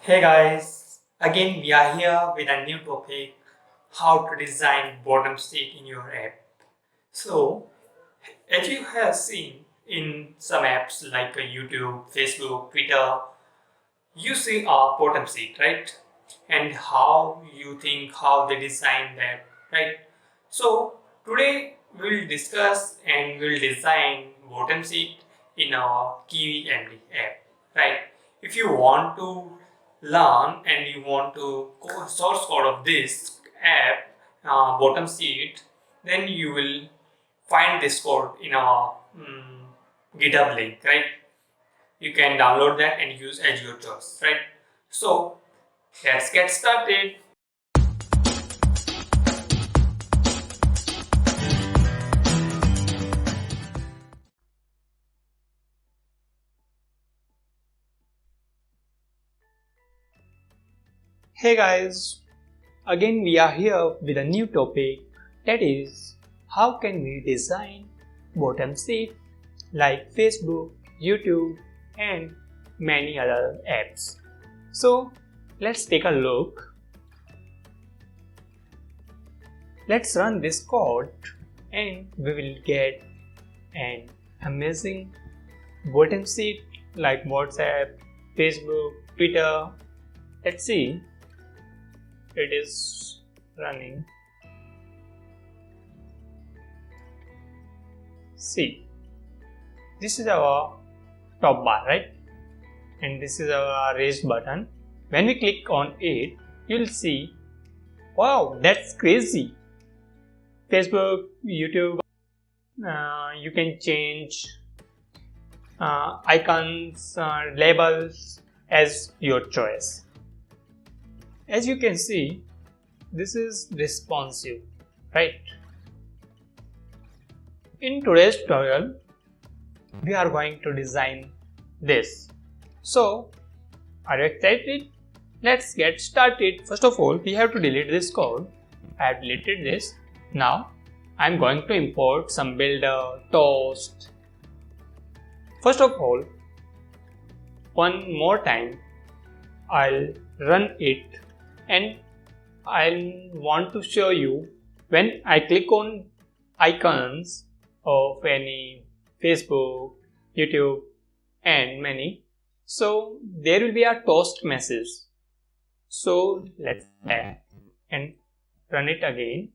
Hey guys, again we are here with a new topic, how to design bottom sheet in your app. So, as you have seen in some apps like YouTube, Facebook, Twitter, you see a bottom sheet, right? And how you think how they design that, right? So, today we'll discuss and we'll design bottom sheet in our KivyMD app, right? If you want to learn and you want to source code of this app bottom sheet, then you will find this code in our GitHub link, right? You can download that and use as your choice, right? So let's get started. Hey guys, again we are here with a new topic, that is how can we design bottom sheet like Facebook, YouTube and many other apps. So let's take a look. Let's run this code and we will get an amazing bottom sheet like WhatsApp, Facebook, Twitter. Let's see. It is running. See, this is our top bar, right? And this is our raised button. When we click on it, you'll see, wow, that's crazy. Facebook, YouTube, you can change icons, labels as your choice. As you can see, this is responsive, right? In today's tutorial, we are going to design this. So, are you excited? Let's get started. First of all, we have to delete this code. I have deleted this. Now, I am going to import some builder, toast. First of all, one more time, I'll run it. And I want to show you when I click on icons of any Facebook, YouTube and many, so there will be a toast message. So let's add and run it again.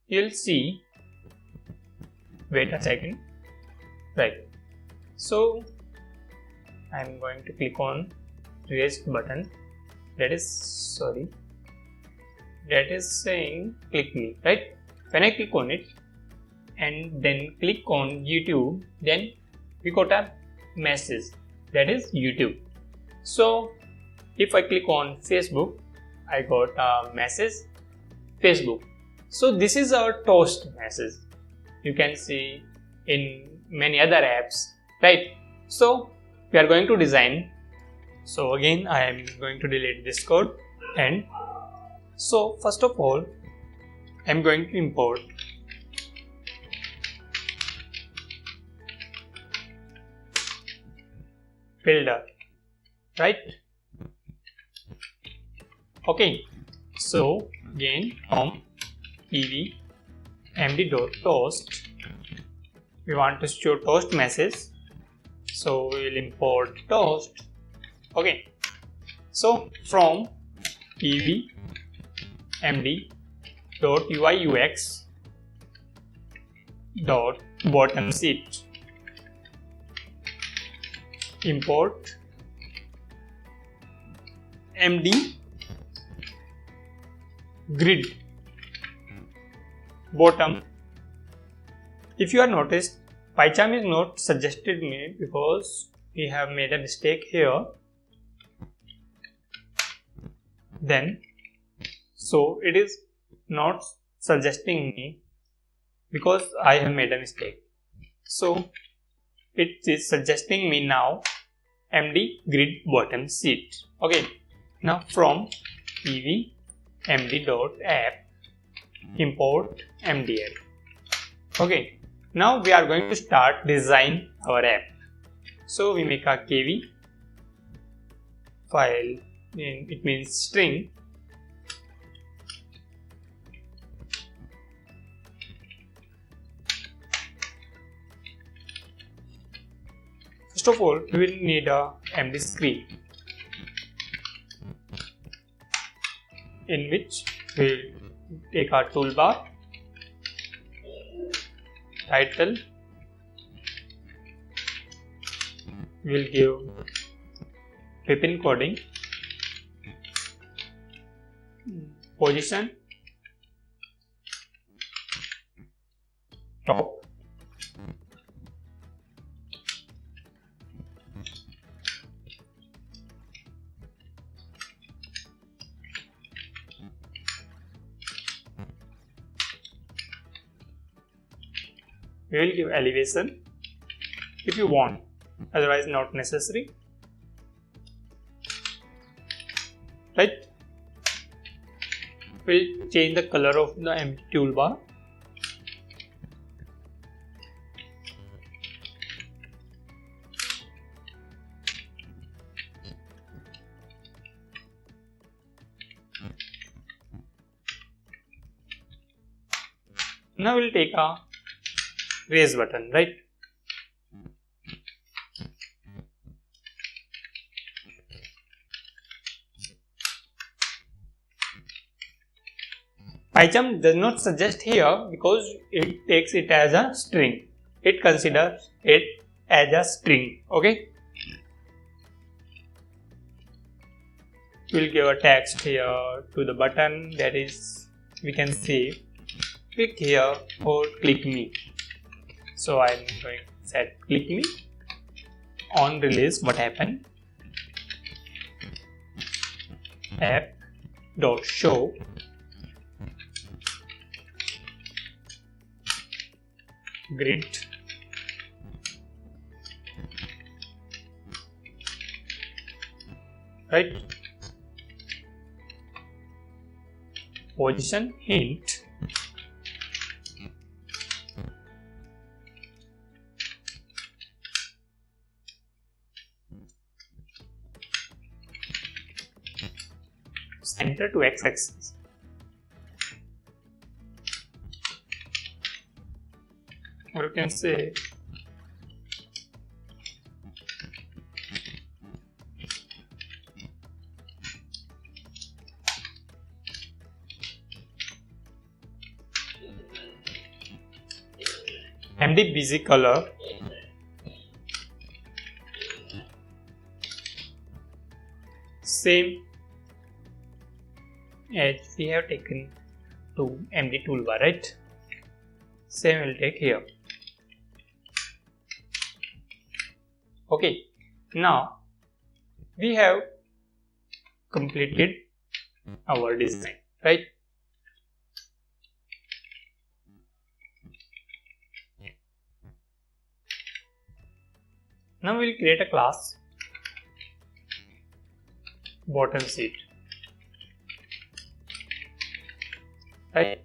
You'll see, wait a second, right? So I'm going to click on raised button. That is saying click me, right? When I click on it and then click on YouTube, then we got a message, that is YouTube. So if I click on Facebook, I got a message Facebook. So this is our toast message. You can see in many other apps, right? So we are going to design. So again, I am going to delete this code, and so first of all, I am going to import builder, right? Okay, so again from KivyMD.toast, we want to show toast message, so we will import toast. Okay, so from KivyMD.UIUX.bottom sheet, import MD grid bottom. If you have noticed, PyCharm is not suggested me because we have made a mistake here. Then, so it is not suggesting me because I have made a mistake. So it is suggesting me now MD grid bottom sheet. Okay, now from KivyMD.app, import MDL. Okay, now we are going to start design our app. So we make a KV file, it means string. First of all, we will need a mdscreen, in which we will take our toolbar, title, we will give vipin coding, position, top, we will give elevation if you want, otherwise not necessary, right? We'll change the color of the empty toolbar. Now we'll take a raise button, right? PyCharm does not suggest here because it takes it as a string. It considers it as a string. Okay. We'll give a text here to the button, that is, we can say click here or click me. So I'm going to set click me. On release, what happened? App.show grid right, position hint, center to x-axis. Or you can say MD busy color, same as we have taken to MD toolbar, right? Same will take here. Okay, now we have completed our design, right? Now we'll create a class bottom sheet, right?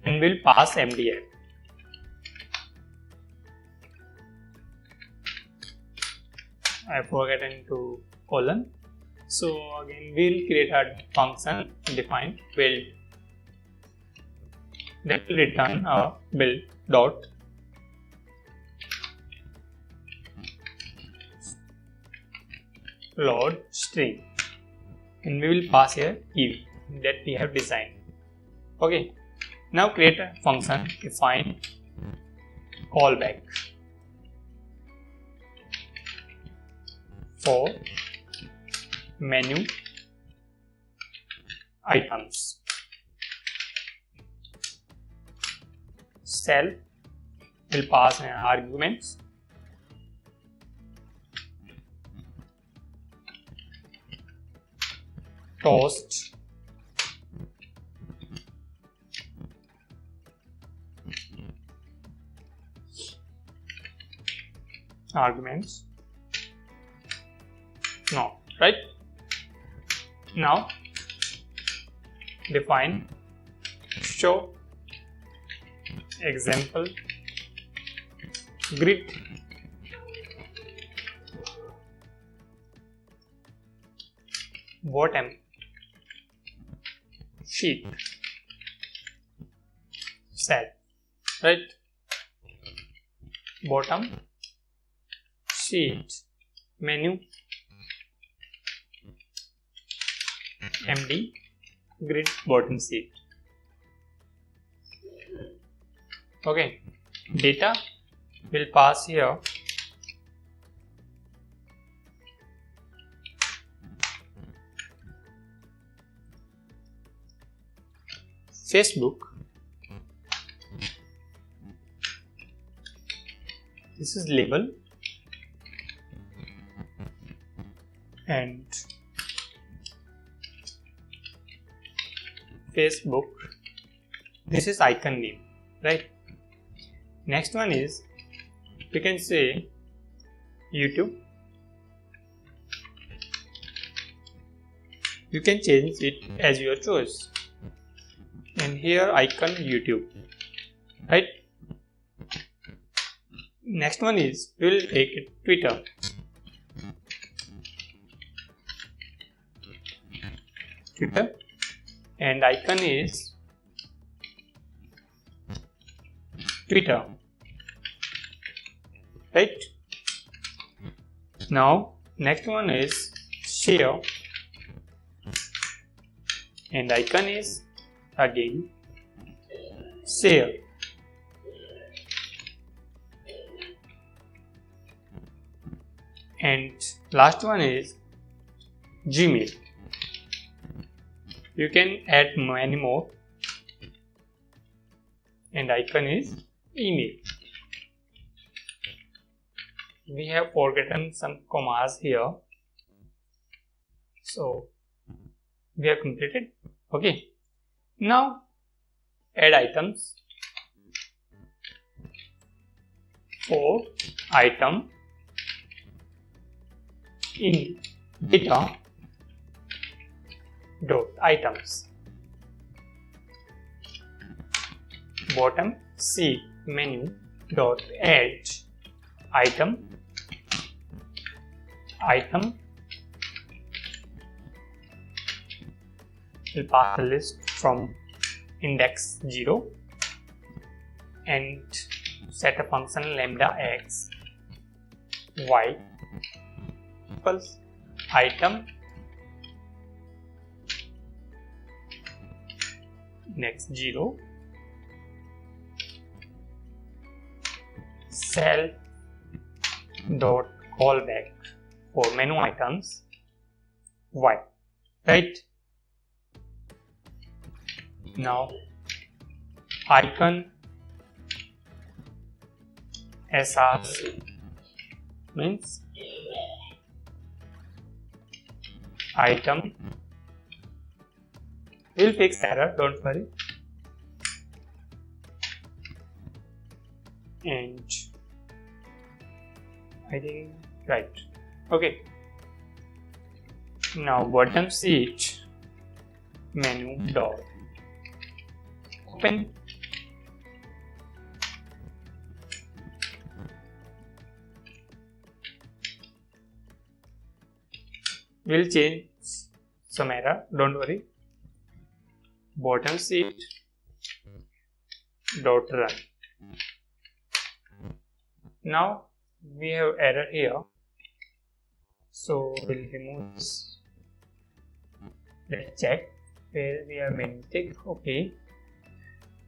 And we'll pass MDF. I forgotten to colon. So again we'll create a function defined build that will return a build dot load string, and we will pass here kivy that we have designed. Okay, now create a function define callback for menu items. Cell will pass an arguments toast arguments no, right? Now define show example grid bottom sheet cell, right? Bottom sheet menu MD grid bottom sheet. Okay, data will pass here. Facebook, this is label, and Facebook, this is icon name, right? Next one is, you can say YouTube. You can change it as your choice, and here icon YouTube, right? Next one is, we will take it Twitter. Twitter, and icon is Twitter, right? Now next one is share, and icon is again share. And last one is Gmail. You can add many more, and icon is email. We have forgotten some commas here, so we have completed. Okay, now add items. For item in data dot items, bottom sheet menu dot add item will pass the list from index 0 and set a function lambda x y equals item next 0 cell dot callback for menu items y, right? Now icon src means item. We'll fix error, don't worry. And I think right. Okay. Now bottom sheet menu dot open will change some error, don't worry. Bottom sheet dot run. Now we have error here, so we'll remove this. Let's check where we have made mistake. Okay,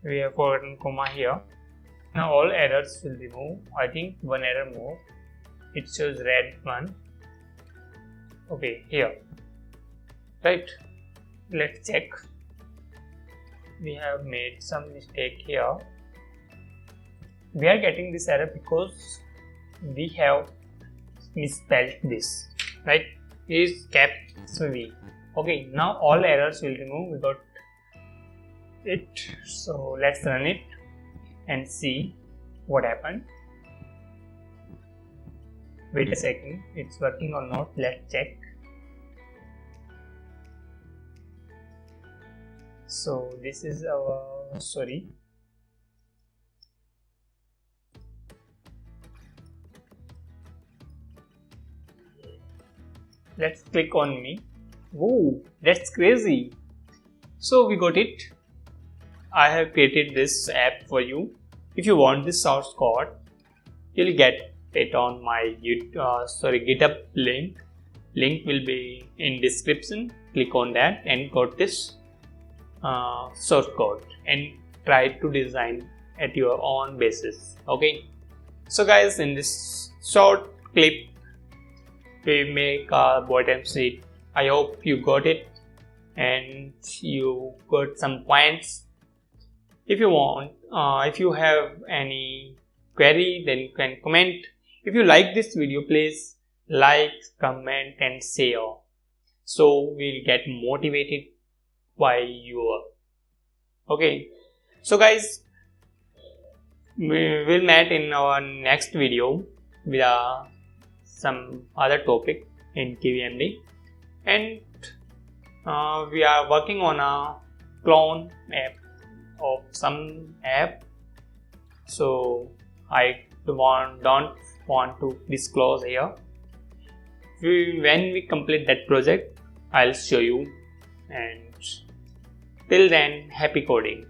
we have forgotten comma here. Now all errors will remove. I think one error more. It shows red one. Okay, here, right? Let's check. We have made some mistake here. We are getting this error because we have misspelled this, right? Is kept v. Okay, now all errors will remove. We got it. So let's run it and see what happened. Wait a second, it's working or not. Let's check. So this is our let's click on me Whoa, that's crazy. So we got it. I have created this app for you. If you want this source code, you'll get it on my GitHub link. Link will be in description. Click on that and got this source code and try to design at your own basis. Okay. So guys, in this short clip, we make a bottom sheet. I hope you got it and you got some points. If you want, if you have any query, then you can comment. If you like this video, please like, comment and share, so we'll get motivated by you. Okay, so guys, we will meet in our next video with some other topic in KivyMD, and we are working on a clone app of some app, so I don't want to disclose here. When we complete that project, I'll show you, and till then, happy coding.